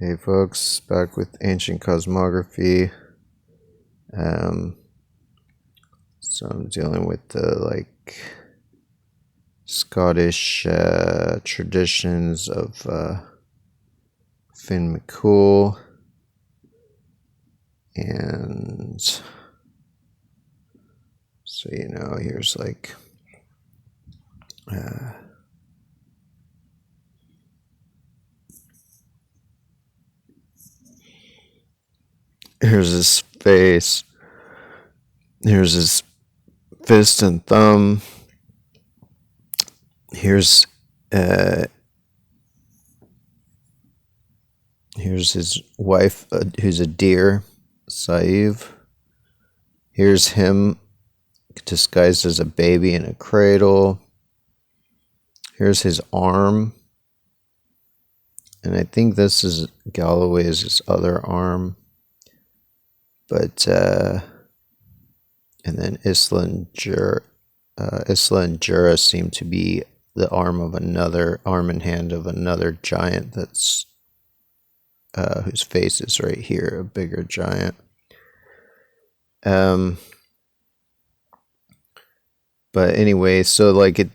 Hey folks, back with ancient cosmography. So I'm dealing with the Scottish traditions of Finn McCool, and so here's here's his face, here's his fist and thumb, here's his wife, who's a deer, Saev. Here's him disguised as a baby in a cradle. Here's his arm. And I think this is Galloway's other arm. But, and then Isla and Jura seem to be the arm and hand of another giant that's, whose face is right here, a bigger giant. But anyway, so he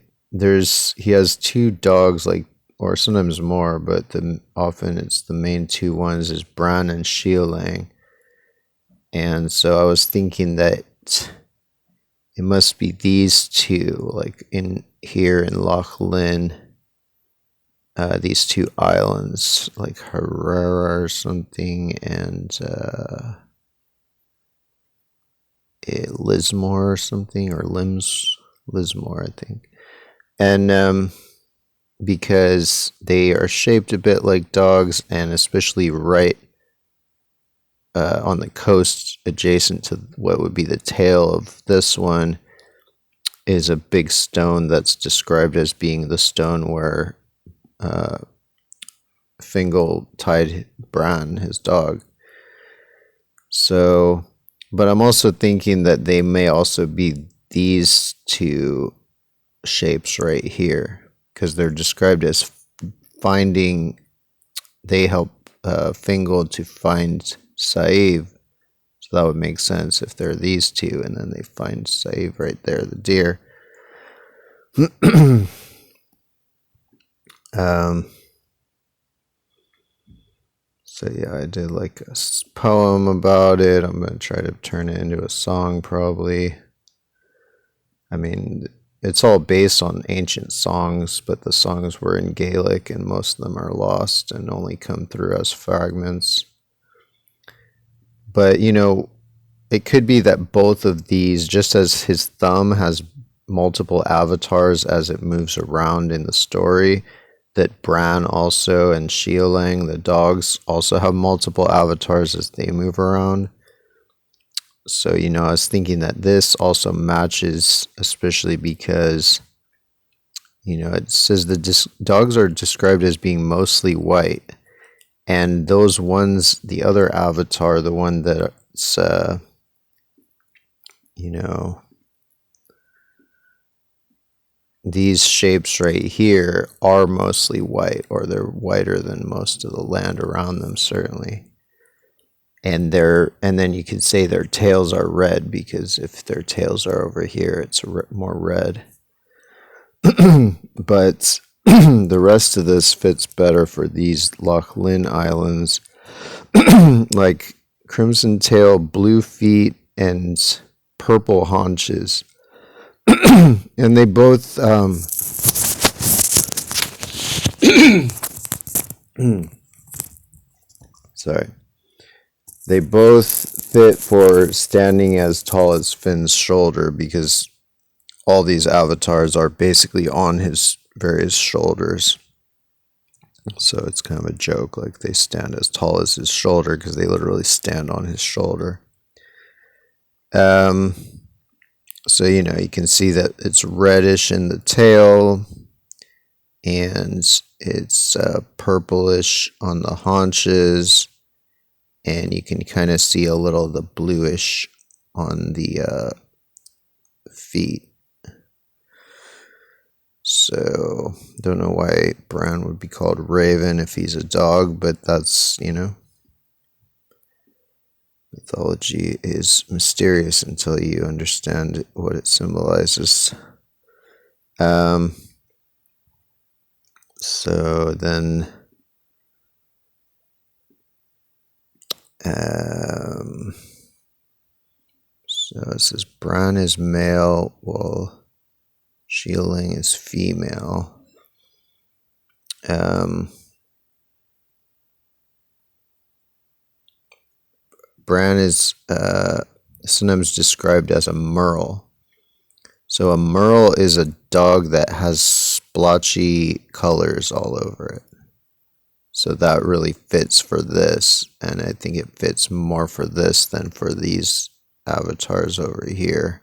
has two dogs, or sometimes more, but often it's the main two ones is Bran and Sceolang. And so I was thinking that it must be these two, in here in Loch Lynn, these two islands, like Kerrera or something, and Lismore or something, or Lismore, I think. And because they are shaped a bit like dogs, and especially right on the coast adjacent to what would be the tail of this one is a big stone that's described as being the stone where Fingal tied Bran, his dog. So, but I'm also thinking that they may also be these two shapes right here, because they're described as they help Fingal to find Saev. So that would make sense if they're these two, and then they find Saev right there, the deer. So yeah, I did a poem about it. I'm going to try to turn it into a song probably. I mean, it's all based on ancient songs, but the songs were in Gaelic and most of them are lost and only come through as fragments. But, it could be that both of these, just as his thumb has multiple avatars as it moves around in the story, that Bran also and Sceolang, the dogs, also have multiple avatars as they move around. So, I was thinking that this also matches, especially because, it says the dogs are described as being mostly white. And those ones, the other avatar, the one that's, these shapes right here are mostly white, or they're whiter than most of the land around them, certainly. And then you could say their tails are red, because if their tails are over here, it's more red. But the rest of this fits better for these Loch Lynn islands, like crimson tail, blue feet, and purple haunches. And they both sorry, they both fit for standing as tall as Finn's shoulder, because all these avatars are basically on his various shoulders. So it's kind of a joke, like they stand as tall as his shoulder because they literally stand on his shoulder. So, you can see that it's reddish in the tail, and it's purplish on the haunches, and you can kind of see a little of the bluish on the feet. So, don't know why Bran would be called Raven if he's a dog, but that's, mythology is mysterious until you understand what it symbolizes. So then, so it says Bran is male while Sceolang is female. Bran is sometimes described as a merle. So a merle is a dog that has splotchy colors all over it. So that really fits for this, and I think it fits more for this than for these avatars over here.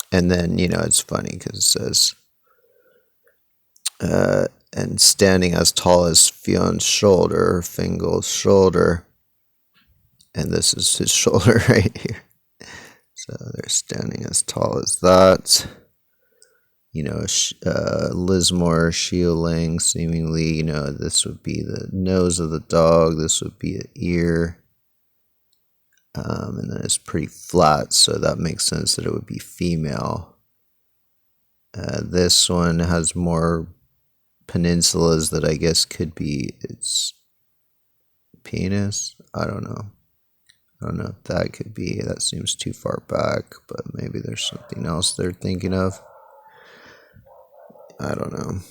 And then, it's funny because it says, and standing as tall as Fion's shoulder, Fingal's shoulder, and this is his shoulder right here. So they're standing as tall as that. Lismore, Sceolang, seemingly, this would be the nose of the dog, this would be an ear, and then it's pretty flat, so that makes sense that it would be female. This one has more peninsulas that I guess could be its penis. I don't know if that could be. That seems too far back, but maybe there's something else they're thinking of. I don't know.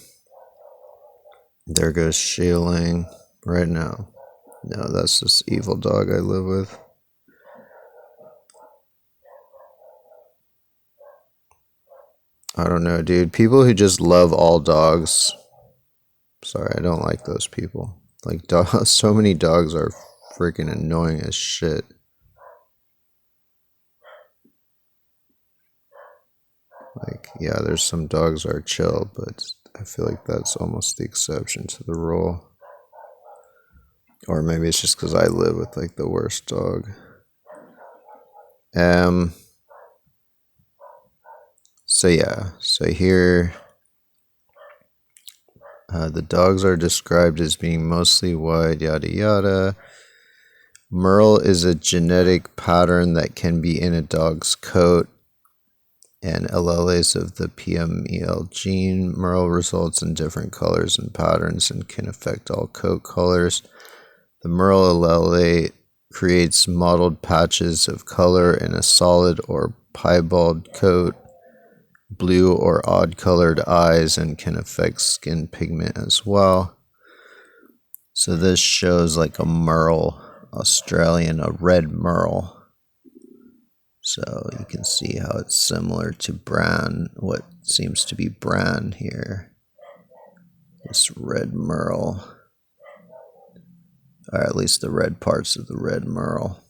There goes Sceolang right now. No, that's this evil dog I live with. I don't know, dude. People who just love all dogs. Sorry, I don't like those people. Like, so many dogs are freaking annoying as shit. Like, yeah, there's some dogs are chill, but I feel like that's almost the exception to the rule. Or maybe it's just because I live with, like, the worst dog. So, yeah. So here, the dogs are described as being mostly white, yada yada. Merle is a genetic pattern that can be in a dog's coat and alleles of the PMEL gene. Merle results in different colors and patterns and can affect all coat colors. The Merle allele creates mottled patches of color in a solid or piebald coat, blue or odd-colored eyes, and can affect skin pigment as well. So this shows like a Merle Australian, a red Merle. So you can see how it's similar to Bran, what seems to be Bran here. This red Merle. Or at least the red parts of the red Merle.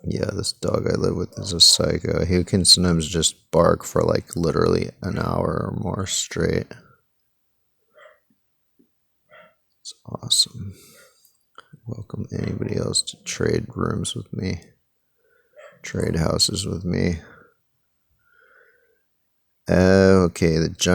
Yeah, this dog I live with is a psycho. He can sometimes just bark for like literally an hour or more straight. It's awesome. Welcome anybody else to trade rooms with me. Trade houses with me. Okay, the giant